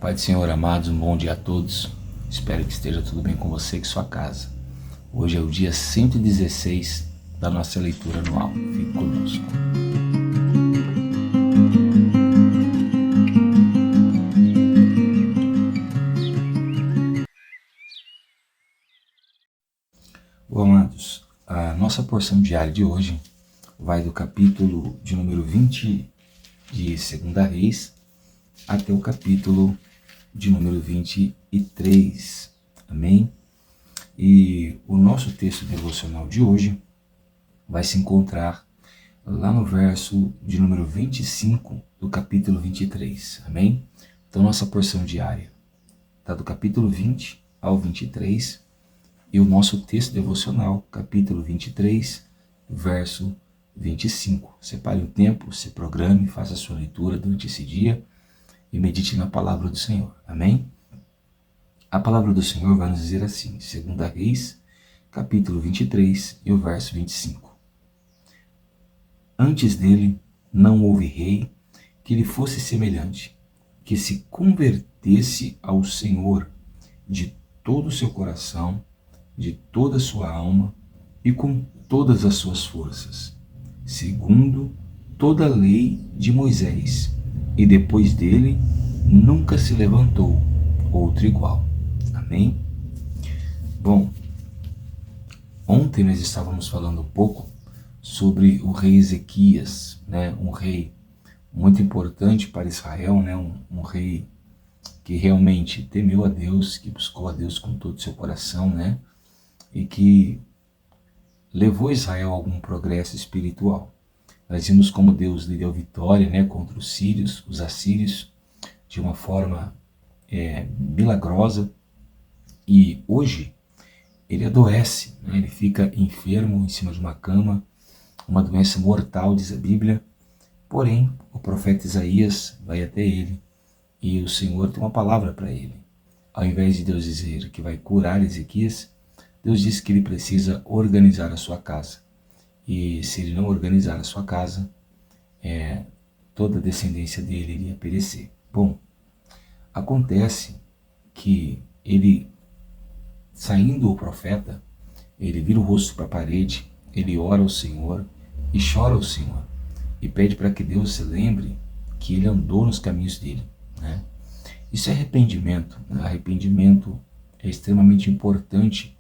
Pai do Senhor, amados, um bom dia a todos. Espero que esteja tudo bem com você e com sua casa. Hoje é o dia 116 da nossa leitura anual. Fique conosco. Bom, amados, a nossa porção diária de hoje vai do capítulo de número 20 de 2 Reis até o capítulo de número 23, amém? E o nosso texto devocional de hoje vai se encontrar lá no verso de número 25 do capítulo 23, amém? Então nossa porção diária está do capítulo 20 ao 23 e o nosso texto devocional, capítulo 23, verso 25. Separe um tempo, se programe, faça a sua leitura durante esse dia e medite na palavra do Senhor, amém? A palavra do Senhor vai nos dizer assim, 2 Reis, capítulo 23 e o verso 25. Antes dele não houve rei que lhe fosse semelhante, que se convertesse ao Senhor de todo o seu coração, de toda a sua alma e com todas as suas forças, segundo toda a lei de Moisés, e depois dele nunca se levantou outro igual. Amém? Bom, ontem nós estávamos falando um pouco sobre o rei Ezequias, né? Um rei muito importante para Israel, né? Um rei que realmente temeu a Deus, que buscou a Deus com todo o seu coração, né? E que levou Israel a algum progresso espiritual. Nós vimos como Deus lhe deu vitória, né, contra os sírios, os assírios, de uma forma milagrosa. E hoje ele adoece, né? Ele fica enfermo em cima de uma cama, uma doença mortal, diz a Bíblia. Porém, o profeta Isaías vai até ele e o Senhor tem uma palavra para ele. Ao invés de Deus dizer que vai curar Ezequias, Deus diz que ele precisa organizar a sua casa. E se ele não organizar a sua casa, toda a descendência dele iria perecer. Bom, acontece que ele, saindo o profeta, ele vira o rosto para a parede, ele ora ao Senhor e chora ao Senhor. E pede para que Deus se lembre que ele andou nos caminhos dele, né? Isso é arrependimento, né? Arrependimento é extremamente importante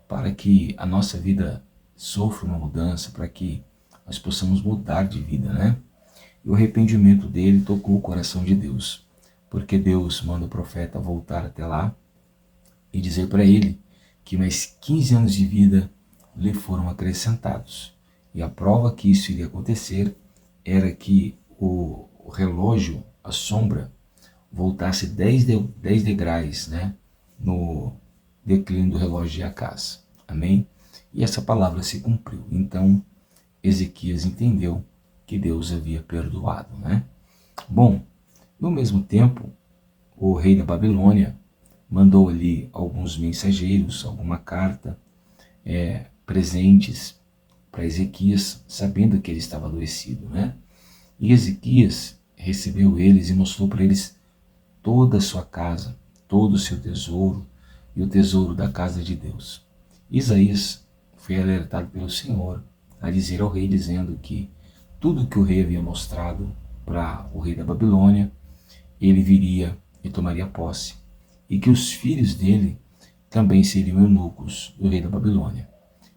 para que a nossa vida sofra uma mudança, para que nós possamos mudar de vida, né? E o arrependimento dele tocou o coração de Deus, porque Deus manda o profeta voltar até lá e dizer para ele que mais 15 anos de vida lhe foram acrescentados. E a prova que isso iria acontecer era que o relógio, a sombra, voltasse 10 degraus, né, no declínio do relógio de Acás. Amém? E essa palavra se cumpriu. Então, Ezequias entendeu que Deus havia perdoado, né? Bom, no mesmo tempo, o rei da Babilônia mandou ali alguns mensageiros, alguma carta, presentes para Ezequias, sabendo que ele estava adoecido, né? E Ezequias recebeu eles e mostrou para eles toda a sua casa, todo o seu tesouro e o tesouro da casa de Deus. Isaías foi alertado pelo Senhor a dizer ao rei, dizendo que tudo que o rei havia mostrado para o rei da Babilônia, ele viria e tomaria posse, e que os filhos dele também seriam eunucos do rei da Babilônia.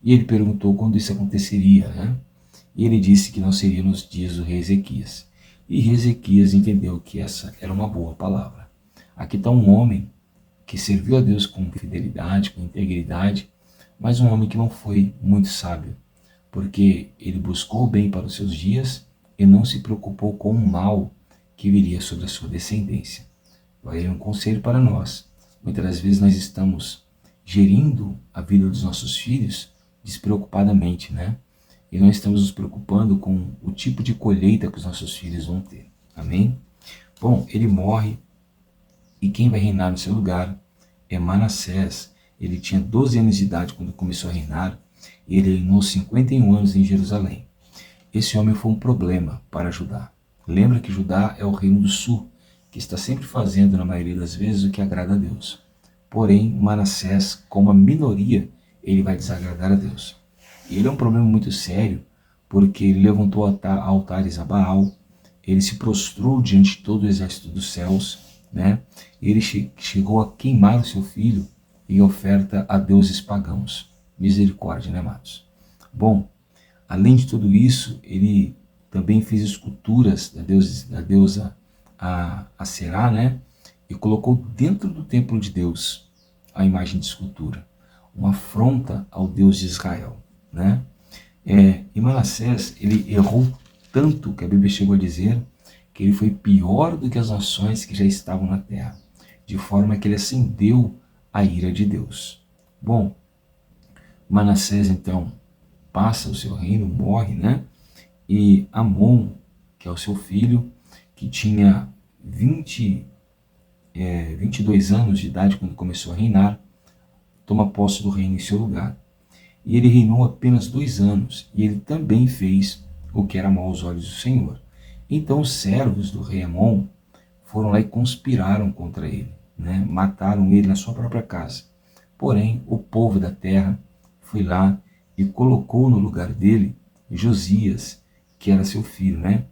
E ele perguntou quando isso aconteceria, né? E ele disse que não seria nos dias do rei Ezequias. E Ezequias entendeu que essa era uma boa palavra. Aqui está um homem que serviu a Deus com fidelidade, com integridade, mas um homem que não foi muito sábio, porque ele buscou o bem para os seus dias e não se preocupou com o mal que viria sobre a sua descendência. Vai um conselho para nós. Muitas das vezes nós estamos gerindo a vida dos nossos filhos despreocupadamente, né? E não estamos nos preocupando com o tipo de colheita que os nossos filhos vão ter. Amém? Bom, ele morre e quem vai reinar no seu lugar é Manassés. Ele tinha 12 anos de idade quando começou a reinar e ele reinou 51 anos em Jerusalém. Esse homem foi um problema para Judá. Lembra que Judá é o reino do sul, que está sempre fazendo, na maioria das vezes, o que agrada a Deus. Porém, Manassés, como a minoria, ele vai desagradar a Deus. E ele é um problema muito sério, porque ele levantou altares a Baal, ele se prostrou diante de todo o exército dos céus, né? Ele chegou a queimar o seu filho em oferta a deuses pagãos. Misericórdia, né, amados? Bom, além de tudo isso, ele também fez esculturas da deusa Aserá, né? E colocou dentro do templo de Deus a imagem de escultura, uma afronta ao Deus de Israel, né? E Manassés, ele errou tanto que a Bíblia chegou a dizer que ele foi pior do que as nações que já estavam na terra, de forma que ele acendeu a ira de Deus. Bom, Manassés então passa o seu reino, morre, né? E Amon, que é o seu filho, que tinha 22 anos de idade quando começou a reinar, toma posse do reino em seu lugar. E ele reinou apenas 2 anos, e ele também fez o que era mau aos olhos do Senhor. Então os servos do rei Amon foram lá e conspiraram contra ele, né? Mataram ele na sua própria casa. Porém, o povo da terra foi lá e colocou no lugar dele Josias, que era seu filho, né?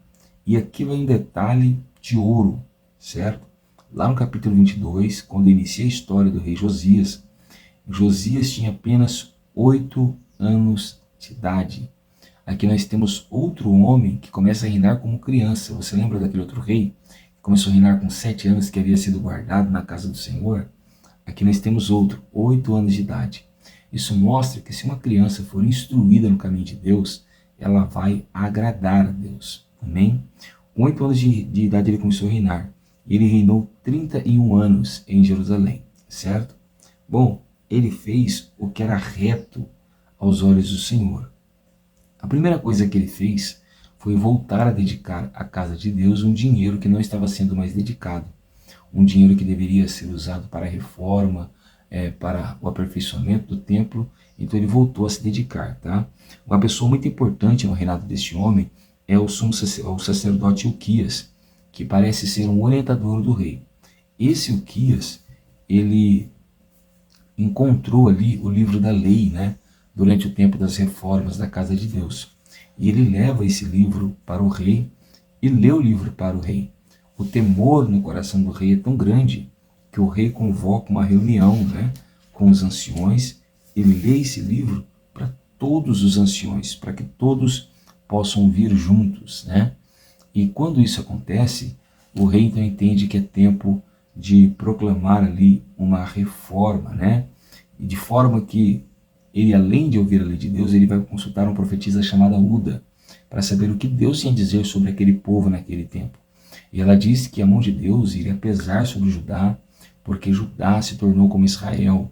E aqui vai um detalhe de ouro, certo? Lá no capítulo 22, quando inicia a história do rei Josias, Josias tinha apenas 8 anos de idade. Aqui nós temos outro homem que começa a reinar como criança. Você lembra daquele outro rei que começou a reinar com 7 anos, que havia sido guardado na casa do Senhor? Aqui nós temos outro, 8 anos de idade. Isso mostra que se uma criança for instruída no caminho de Deus, ela vai agradar a Deus. Amém? Com 8 anos de idade ele começou a reinar. Ele reinou 31 anos em Jerusalém, certo? Bom, ele fez o que era reto aos olhos do Senhor. A primeira coisa que ele fez foi voltar a dedicar à casa de Deus um dinheiro que não estava sendo mais dedicado. Um dinheiro que deveria ser usado para a reforma, para o aperfeiçoamento do templo. Então ele voltou a se dedicar. Tá? Uma pessoa muito importante no reinado deste homem é o sacerdote Ilquias, que parece ser um orientador do rei. Esse Ilquias, ele encontrou ali o livro da lei, né? Durante o tempo das reformas da casa de Deus. E ele leva esse livro para o rei e lê o livro para o rei. O temor no coração do rei é tão grande que o rei convoca uma reunião, né, com os anciões. Ele lê esse livro para todos os anciões, para que todos possam vir juntos, né? E quando isso acontece, o rei então entende que é tempo de proclamar ali uma reforma, né? E de forma que ele, além de ouvir a lei de Deus, ele vai consultar uma profetisa chamada Uda, para saber o que Deus tinha a dizer sobre aquele povo naquele tempo. E ela disse que a mão de Deus iria pesar sobre Judá, porque Judá se tornou como Israel,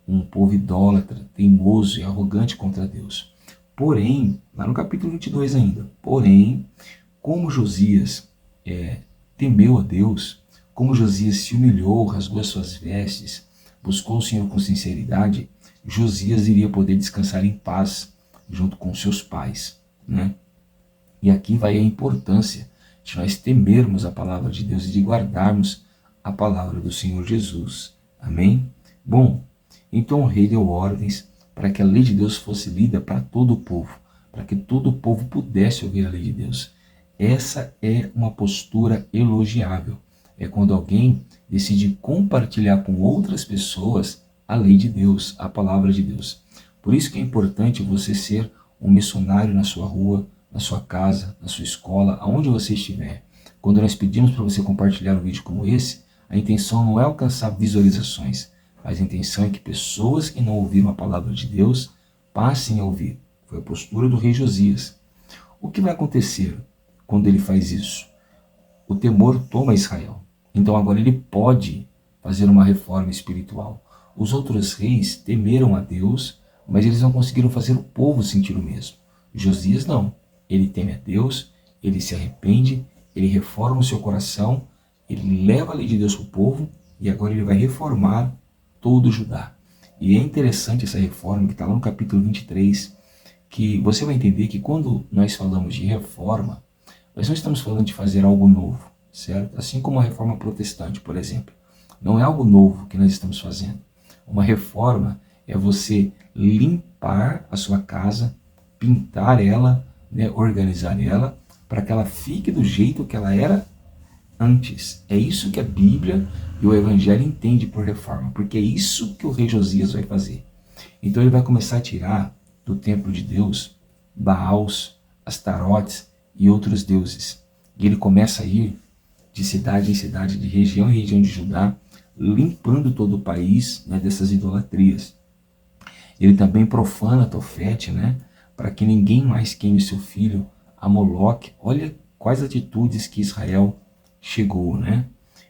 um povo idólatra, teimoso e arrogante contra Deus. Porém, lá no capítulo 22 ainda, porém, como Josias temeu a Deus, como Josias se humilhou, rasgou as suas vestes, buscou o Senhor com sinceridade, Josias iria poder descansar em paz junto com seus pais, né? E aqui vai a importância de nós temermos a palavra de Deus e de guardarmos a palavra do Senhor Jesus. Amém? Bom, então o rei deu ordens para que a lei de Deus fosse lida para todo o povo, para que todo o povo pudesse ouvir a lei de Deus. Essa é uma postura elogiável. É quando alguém decide compartilhar com outras pessoas a lei de Deus, a palavra de Deus. Por isso que é importante você ser um missionário na sua rua, na sua casa, na sua escola, aonde você estiver. Quando nós pedimos para você compartilhar um vídeo como esse, a intenção não é alcançar visualizações, mas a intenção é que pessoas que não ouviram a palavra de Deus passem a ouvir. Foi a postura do rei Josias. O que vai acontecer quando ele faz isso? O temor toma Israel. Então agora ele pode fazer uma reforma espiritual. Os outros reis temeram a Deus, mas eles não conseguiram fazer o povo sentir o mesmo. Josias não. Ele teme a Deus, ele se arrepende, ele reforma o seu coração, ele leva a lei de Deus para o povo e agora ele vai reformar todo o Judá. E é interessante essa reforma que está lá no capítulo 23, que você vai entender que quando nós falamos de reforma, nós não estamos falando de fazer algo novo. certo? Assim como a reforma protestante, por exemplo. Não é algo novo que nós estamos fazendo. Uma reforma é você limpar a sua casa, pintar ela, né, organizar ela, para que ela fique do jeito que ela era antes. É isso que a Bíblia e o Evangelho entende por reforma, porque é isso que o rei Josias vai fazer. Então ele vai começar a tirar do templo de Deus Baals, Astarotes e outros deuses. E ele começa a ir de cidade em cidade, de região em região de Judá, limpando todo o país, né, dessas idolatrias. Ele também profana Tofete, né, para que ninguém mais queime seu filho a Moloque. Olha quais atitudes que Israel chegou, né?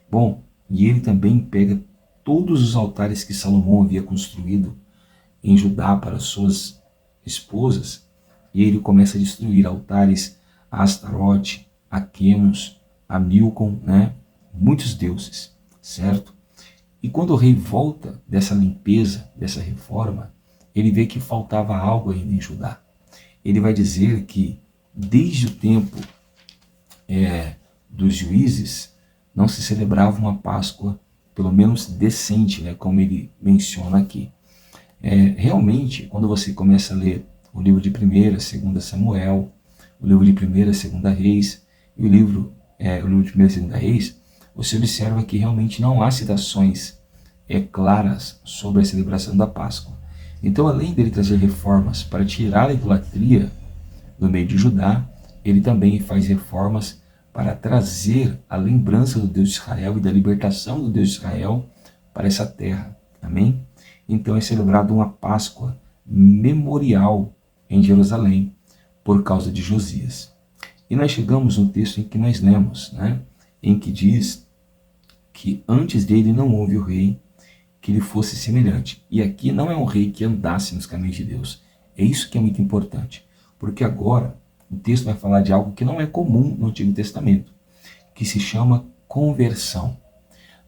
Bom, e ele também pega todos os altares que Salomão havia construído em Judá para suas esposas, e ele começa a destruir altares a Astarote, a Quemos, a Milcom, né? Muitos deuses, certo? E quando o rei volta dessa limpeza, dessa reforma, ele vê que faltava algo ainda em Judá. Ele vai dizer que desde o tempo dos juízes não se celebrava uma Páscoa, pelo menos decente, né, como ele menciona aqui. Realmente, quando você começa a ler o livro de 1ª, 2ª Samuel, o livro de 1ª, 2ª Reis e o livro de 1ª e 2ª Reis, você observa que realmente não há citações claras sobre a celebração da Páscoa. Então, além dele trazer reformas para tirar a idolatria do meio de Judá, ele também faz reformas para trazer a lembrança do Deus de Israel e da libertação do Deus de Israel para essa terra. Amém? Então é celebrado uma Páscoa memorial em Jerusalém por causa de Josias. E nós chegamos no texto em que nós lemos, né, em que diz que antes dele não houve o rei que lhe fosse semelhante. E aqui não é um rei que andasse nos caminhos de Deus. É isso que é muito importante. Porque agora o texto vai falar de algo que não é comum no Antigo Testamento, que se chama conversão.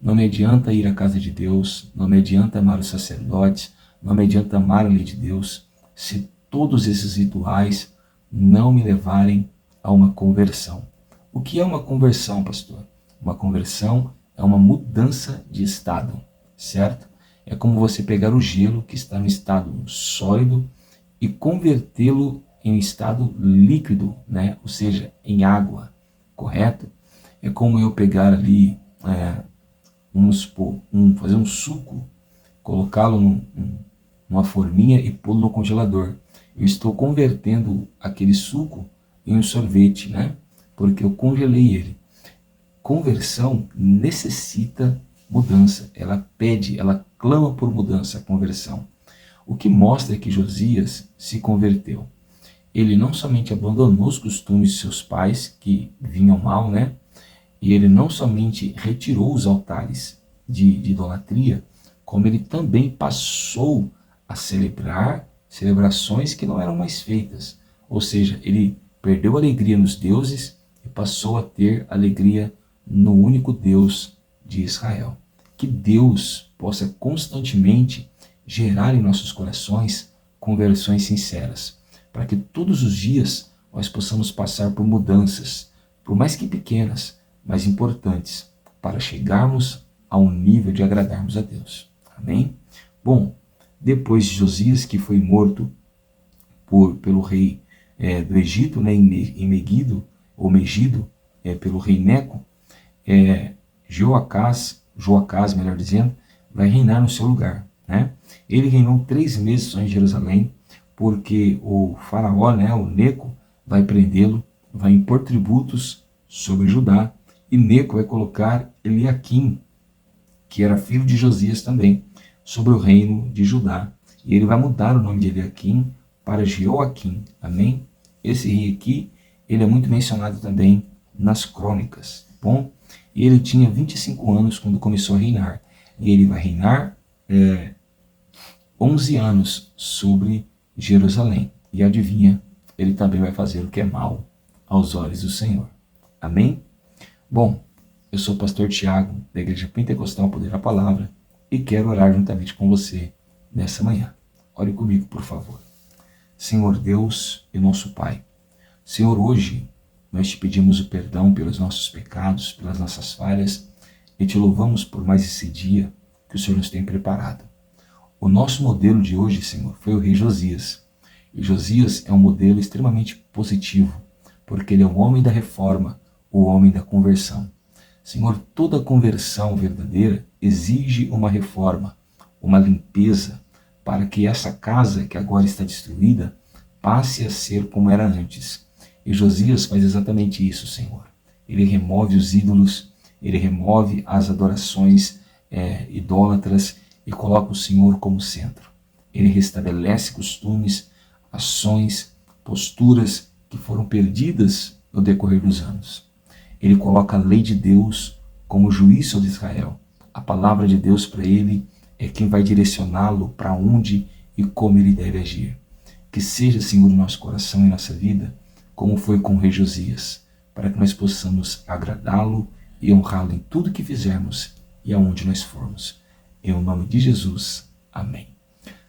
Não me adianta ir à casa de Deus, não me adianta amar os sacerdotes, não me adianta amar a lei de Deus, se todos esses rituais não me levarem a uma conversão. O que é uma conversão, pastor? Uma conversão é uma mudança de estado, certo? É como você pegar o gelo que está no estado sólido e convertê-lo em estado líquido, né? Ou seja, em água, correto? É como eu pegar ali, vamos supor, fazer um suco, colocá-lo numa forminha e pô-lo no congelador. Eu estou convertendo aquele suco em um sorvete, né? Porque eu congelei ele. Conversão necessita mudança, ela pede, ela clama por mudança, a conversão. O que mostra que Josias se converteu. Ele não somente abandonou os costumes de seus pais, que vinham mal, né? E ele não somente retirou os altares de idolatria, como ele também passou a celebrar celebrações que não eram mais feitas. Ou seja, ele perdeu a alegria nos deuses e passou a ter alegria no único Deus de Israel. Que Deus possa constantemente gerar em nossos corações conversões sinceras, para que todos os dias nós possamos passar por mudanças, por mais que pequenas, mas importantes, para chegarmos a um nível de agradarmos a Deus. Amém? Bom, depois de Josias, que foi morto pelo rei do Egito, né, em Megido, ou Megido, pelo rei Neco, Joacás, melhor dizendo, vai reinar no seu lugar. Né? Ele reinou 3 meses só em Jerusalém, porque o faraó, né, o Neco, vai prendê-lo, vai impor tributos sobre Judá, e Neco vai colocar Eliaquim, que era filho de Josias também, sobre o reino de Judá. E ele vai mudar o nome de Eliaquim para Jeoaquim. Amém? Esse rei aqui, ele é muito mencionado também nas crônicas. Bom, e ele tinha 25 anos quando começou a reinar. E ele vai reinar 11 anos sobre Jerusalém. E adivinha, ele também vai fazer o que é mal aos olhos do Senhor. Amém? Bom, eu sou o pastor Tiago, da Igreja Pentecostal Poder da Palavra, e quero orar juntamente com você nessa manhã. Ore comigo, por favor. Senhor Deus e nosso Pai, Senhor, hoje nós te pedimos o perdão pelos nossos pecados, pelas nossas falhas, e te louvamos por mais esse dia que o Senhor nos tem preparado. O nosso modelo de hoje, Senhor, foi o rei Josias. E Josias é um modelo extremamente positivo, porque ele é o homem da reforma, o homem da conversão. Senhor, toda conversão verdadeira exige uma reforma, uma limpeza, para que essa casa que agora está destruída passe a ser como era antes. E Josias faz exatamente isso, Senhor. Ele remove os ídolos, ele remove as adorações idólatras e coloca o Senhor como centro. Ele restabelece costumes, ações, posturas que foram perdidas no decorrer dos anos. Ele coloca a lei de Deus como juiz sobre Israel. A palavra de Deus para ele é quem vai direcioná-lo para onde e como ele deve agir. Que seja, Senhor, no nosso coração e nossa vida, como foi com o rei Josias, para que nós possamos agradá-lo e honrá-lo em tudo que fizermos e aonde nós formos. Em nome de Jesus. Amém.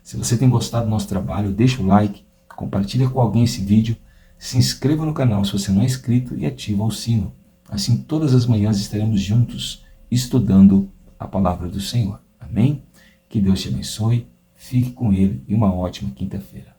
Se você tem gostado do nosso trabalho, deixa o like, compartilha com alguém esse vídeo, se inscreva no canal se você não é inscrito e ativa o sino. Assim, todas as manhãs estaremos juntos estudando a palavra do Senhor. Amém? Que Deus te abençoe, fique com Ele e uma ótima quinta-feira.